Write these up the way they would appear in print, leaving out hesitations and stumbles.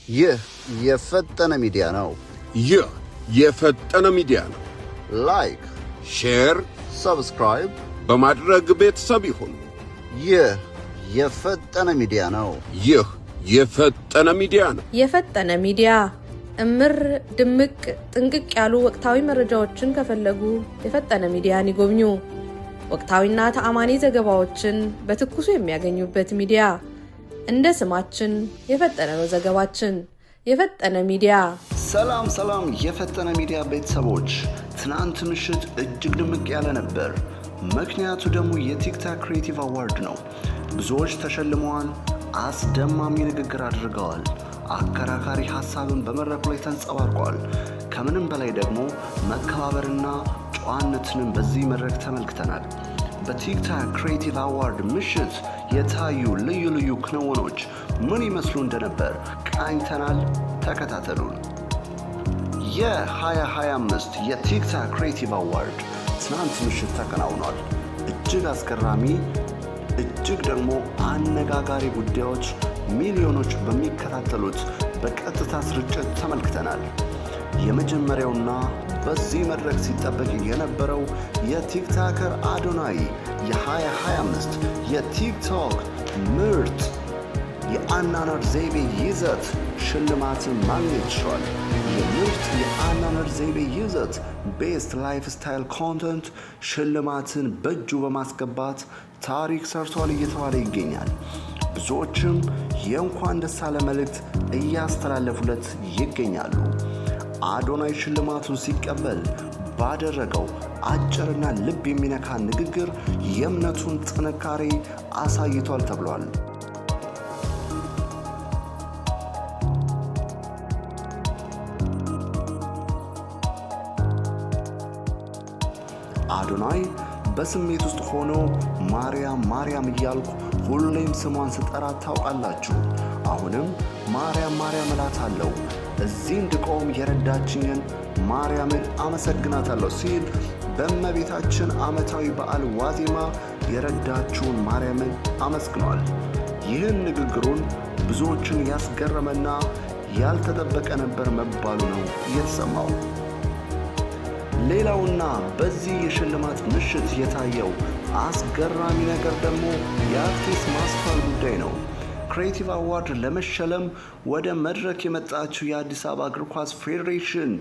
ይህ የፈጠነ ሚዲያ ነው። ይህ የፈጠነ ሚዲያ ነው። ላይክ፣ ሼር፣ ሰብስክራይብ በማድረግ ቤተሰብ ይሁኑ። ይህ የፈጠነ ሚዲያ ነው። ይህ የፈጠነ ሚዲያ ነው። የፈጠነ ሚዲያ እምር ድምቅ ጥንቅቅ ያሉ ወቅታዊ መረጃዎችን ከፈለጉ የፈጠነ ሚዲያን ይጎብኙ። ወቅታዊና ተአማኒ ዘገባዎችን በትኩሱ የሚያገኙበት ሚዲያ። እንደ ስማችን የፈጠነ ነው ዘገባችን። የፈጠነ ሚዲያ። ሰላም የፈጠነ ሚዲያ ቤተሰቦች፣ ትናንት ምሽት እጅግ ድምቅ ያለ ነበር። ምክንያቱ ደግሞ የቲክታክ ክሬቲቭ አዋርድ ነው። ብዙዎች ተሸልመዋል፣ አስደማሚ ንግግር አድርገዋል፣ አከራካሪ ሐሳብን በመድረኩ ላይ ተንጸባርቋል። ከምንም በላይ ደግሞ መከባበርና ጨዋነትንም በዚህ መድረክ ተመልክተናል። በቲክታክ ክሬቲቭ አዋርድ ምሽት የታዩ ልዩ ክንውኖች ምን ይመስሉ እንደነበር ቃኝተናል። ተከታተሉን። የ2025 የቲክታክ ክሬቲቭ አዋርድ ትናንት ምሽት ተከናውኗል። እጅግ አስገራሚ እጅግ ደግሞ አነጋጋሪ ጉዳዮች ሚሊዮኖች በሚከታተሉት በቀጥታ ስርጭት ተመልክተናል። የመጀመሪያውና በዚህ መድረክ ሲጠበቅ የነበረው የቲክታከር አዶናይ የ2025 የቲክቶክ ምርጥ የአናናር ዘይቤ ይዘት ሽልማትን ማግኘት ችሏል። የምርጥ የአናናር ዘይቤ ይዘት ቤስት ላይፍ ስታይል ኮንተንት ሽልማትን በእጁ በማስገባት ታሪክ ሰርቷል እየተባለ ይገኛል። ብዙዎችም የእንኳን ደስ አለ መልእክት እያስተላለፉለት ይገኛሉ። አዶናይ ሽልማቱን ሲቀበል ባደረገው አጭርና ልብ የሚነካ ንግግር የእምነቱን ጥንካሬ አሳይቷል ተብሏል። አዶናይ በስሜት ውስጥ ሆኖ ማርያም እያልኩ ሁሌም ስሟን ስጠራት ታውቃላችሁ። አሁንም ማርያም እላታለሁ። እዚህ እንድቆም የረዳችኝን ማርያምን አመሰግናታለሁ ሲል በእመቤታችን ዓመታዊ በዓል ዋዜማ የረዳችውን ማርያምን አመስግኗል። ይህን ንግግሩን ብዙዎችን ያስገረመና ያልተጠበቀ ነበር መባሉ ነው የተሰማው። ሌላውና በዚህ የሽልማት ምሽት የታየው አስገራሚ ነገር ደግሞ የአርቲስት ማስተዋል ጉዳይ ነው። ክሬቲቭ አዋርድ ለመሸለም ወደ መድረክ የመጣችው የአዲስ አበባ እግር ኳስ ፌዴሬሽን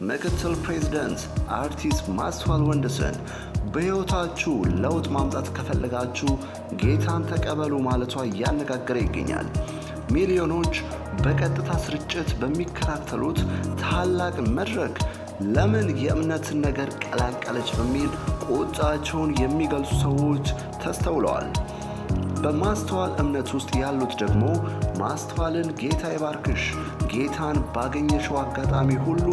ምክትል ፕሬዝዳንት አርቲስት ማስተዋል ወንድሰን በሕይወታችሁ ለውጥ ማምጣት ከፈለጋችሁ ጌታን ተቀበሉ ማለቷ እያነጋገረ ይገኛል። ሚሊዮኖች በቀጥታ ስርጭት በሚከታተሉት ታላቅ መድረክ ለምን የእምነትን ነገር ቀላቀለች በሚል ቁጣቸውን የሚገልጹ ሰዎች ተስተውለዋል። በማስተዋል እምነት ውስጥ ያሉት ደግሞ ማስተዋልን ጌታ ይባርክሽ፣ ጌታን ባገኘሽው አጋጣሚ ሁሉ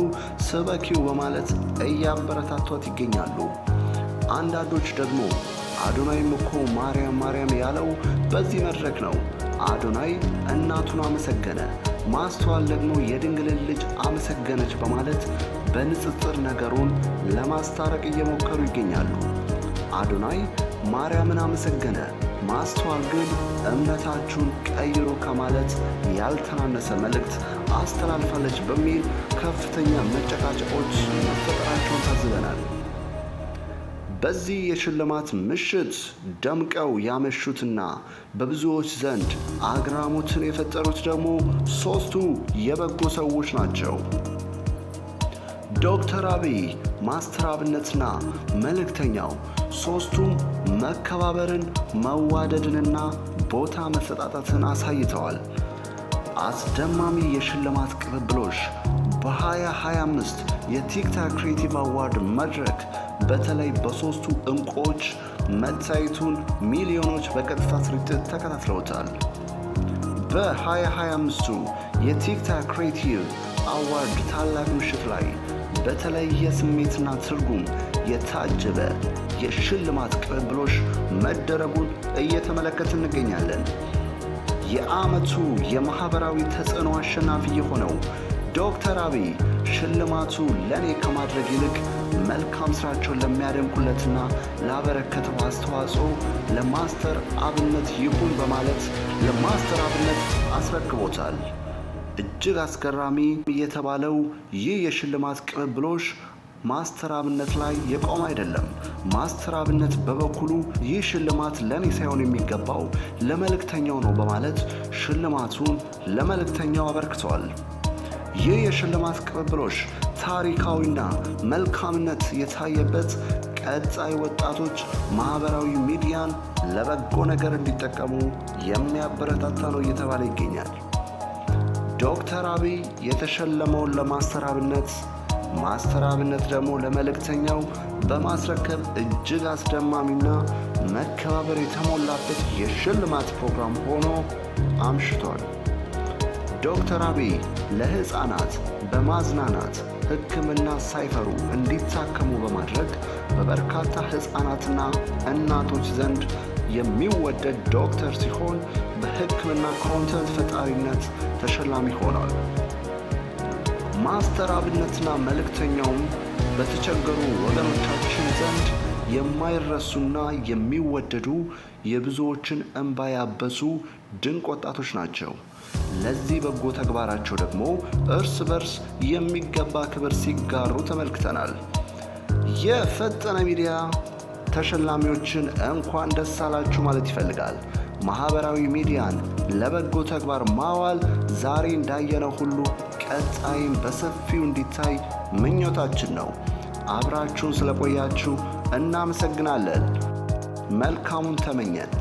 ስበኪው በማለት እያበረታቷት ይገኛሉ። አንዳንዶች ደግሞ አዶናይም እኮ ማርያም ያለው በዚህ መድረክ ነው። አዶናይ እናቱን አመሰገነ፣ ማስተዋል ደግሞ የድንግልን ልጅ አመሰገነች በማለት በንጽጽር ነገሩን ለማስታረቅ እየሞከሩ ይገኛሉ። አዶናይ ማርያምን አመሰገነ፣ ማስተዋል ግን እምነታችሁን ቀይሮ ከማለት ያልተናነሰ መልእክት አስተላልፋለች በሚል ከፍተኛ መጨቃጨቆች መፈጠራቸውን ታዝበናል። በዚህ የሽልማት ምሽት ደምቀው ያመሹትና በብዙዎች ዘንድ አግራሞትን የፈጠሩት ደግሞ ሶስቱ የበጎ ሰዎች ናቸው። ዶክተር አብይ፣ ማስተር አብነትና መልእክተኛው ሶስቱም መከባበርን፣ መዋደድንና ቦታ መሰጣጣትን አሳይተዋል። አስደማሚ የሽልማት ቅብብሎሽ በ2025 የቲክታክ ክሬቲቭ አዋርድ መድረክ በተለይ በሶስቱ እንቁዎች መታየቱን ሚሊዮኖች በቀጥታ ስርጭት ተከታትለውታል። በ2025ቱ የቲክታክ ክሬቲቭ አዋርድ ታላቅ ምሽት ላይ በተለየ ስሜትና ትርጉም የታጀበ የሽልማት ቅብብሎሽ መደረጉን እየተመለከትን እንገኛለን። የዓመቱ የማህበራዊ ተጽዕኖ አሸናፊ የሆነው ዶክተር አብይ ሽልማቱ ለኔ ከማድረግ ይልቅ መልካም ስራቸውን ለሚያደንቁለትና ላበረከተው አስተዋጽኦ ለማስተር አብነት ይሁን በማለት ለማስተር አብነት አስረክቦታል። እጅግ አስገራሚ የተባለው ይህ የሽልማት ቅብብሎሽ ማስተር አብነት ላይ የቆመ አይደለም። ማስተር አብነት በበኩሉ ይህ ሽልማት ለኔ ሳይሆን የሚገባው ለመልእክተኛው ነው በማለት ሽልማቱን ለመልእክተኛው አበርክቷል። ይህ የሽልማት ቅብብሎሽ ታሪካዊና መልካምነት የታየበት ቀጣይ ወጣቶች ማህበራዊ ሚዲያን ለበጎ ነገር እንዲጠቀሙ የሚያበረታታ ነው እየተባለ ይገኛል። ዶክተር አብይ የተሸለመውን ለማስተር አብነት፣ ማስተር አብነት ደግሞ ለመልእክተኛው በማስረከብ እጅግ አስደማሚና መከባበር የተሞላበት የሽልማት ፕሮግራም ሆኖ አምሽቷል። ዶክተር አብይ ለህፃናት በማዝናናት ሕክምና ሳይፈሩ እንዲታከሙ በማድረግ በበርካታ ህፃናትና እናቶች ዘንድ የሚወደድ ዶክተር ሲሆን በሕክምና ኮንተንት ፈጣሪነት ተሸላሚ ሆኗል። ማስተር አብነትና መልእክተኛውም በተቸገሩ ወገኖቻችን ዘንድ የማይረሱና የሚወደዱ የብዙዎችን እንባ ያበሱ ድንቅ ወጣቶች ናቸው። ለዚህ በጎ ተግባራቸው ደግሞ እርስ በርስ የሚገባ ክብር ሲጋሩ ተመልክተናል። የፈጠነ ሚዲያ ተሸላሚዎችን እንኳን ደስ አላችሁ ማለት ይፈልጋል። ማህበራዊ ሚዲያን ለበጎ ተግባር ማዋል ዛሬ እንዳየነው ሁሉ ቀጣይም በሰፊው እንዲታይ ምኞታችን ነው። አብራችሁን ስለቆያችሁ እናመሰግናለን። መልካሙን ተመኘን።